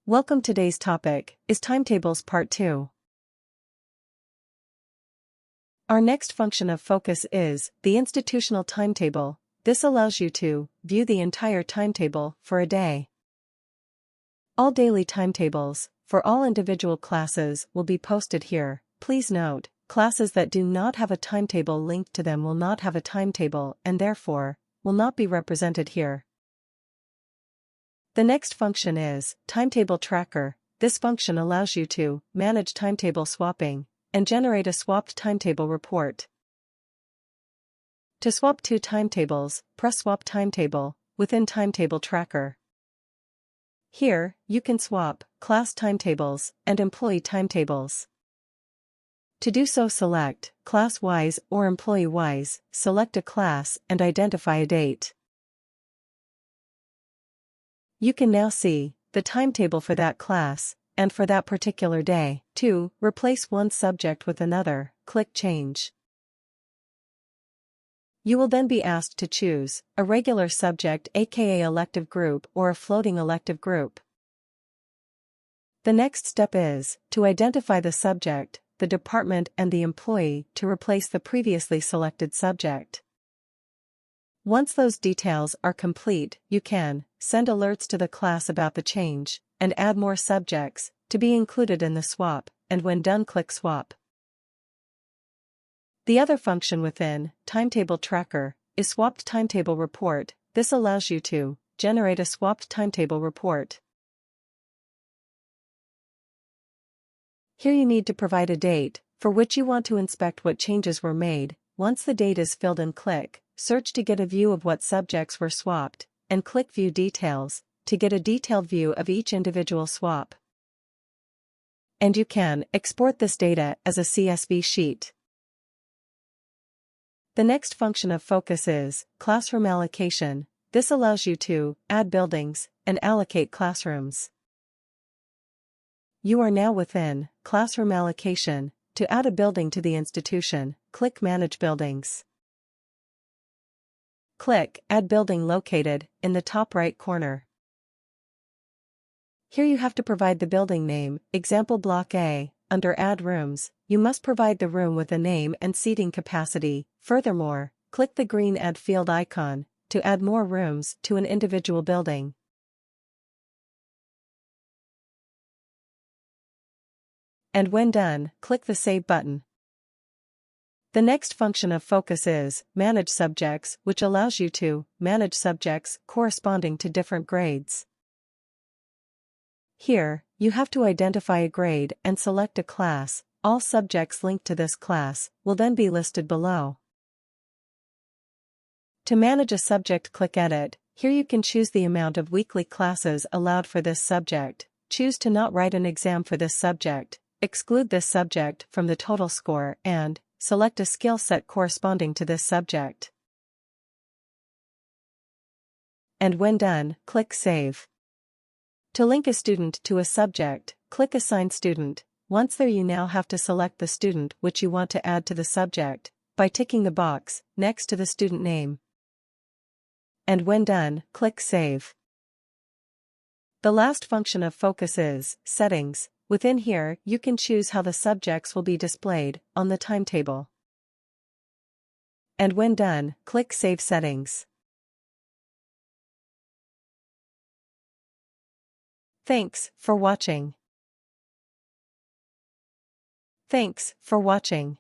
Welcome. Today's topic is timetables part 2. Our next function of focus is the institutional timetable. This allows you to view the entire timetable for a day. All daily timetables for all individual classes will be posted here. Please note, classes that do not have a timetable linked to them will not have a timetable and therefore will not be represented here. The next function is Timetable Tracker. This function allows you to manage timetable swapping and generate a swapped timetable report. To swap two timetables, press Swap Timetable within Timetable Tracker. Here, you can swap class timetables and employee timetables. To do so, select Class-wise or Employee-wise, select a class and identify a date. You can now see the timetable for that class and for that particular day. To replace one subject with another, click Change. You will then be asked to choose a regular subject aka elective group or a floating elective group. The next step is to identify the subject, the department and the employee to replace the previously selected subject. Once those details are complete, you can send alerts to the class about the change and add more subjects to be included in the swap, and when done, click Swap. The other function within Timetable Tracker is Swapped Timetable Report. This allows you to generate a swapped timetable report. Here you need to provide a date for which you want to inspect what changes were made. Once the date is filled in, click Search to get a view of what subjects were swapped, and click View Details to get a detailed view of each individual swap. And you can export this data as a CSV sheet. The next function of focus is Classroom Allocation. This allows you to add buildings and allocate classrooms. You are now within Classroom Allocation. To add a building to the institution, click Manage Buildings. Click Add Building located in the top right corner. Here you have to provide the building name. Example Block A. Under Add Rooms, you must provide the room with a name and seating capacity. Furthermore, click the green Add Field icon to add more rooms to an individual building. And when done, click the Save button. The next function of focus is Manage Subjects, which allows you to manage subjects corresponding to different grades. Here, you have to identify a grade and select a class. All subjects linked to this class will then be listed below. To manage a subject, click Edit. Here you can choose the amount of weekly classes allowed for this subject. Choose to not write an exam for this subject, exclude this subject from the total score, and select a skill set corresponding to this subject. And when done, click Save. To link a student to a subject, click Assign Student. Once there, you now have to select the student which you want to add to the subject by ticking the box next to the student name. And when done, click Save. The last function of focus is Settings. Within here, you can choose how the subjects will be displayed on the timetable. And when done, click Save Settings. Thanks for watching. Thanks for watching.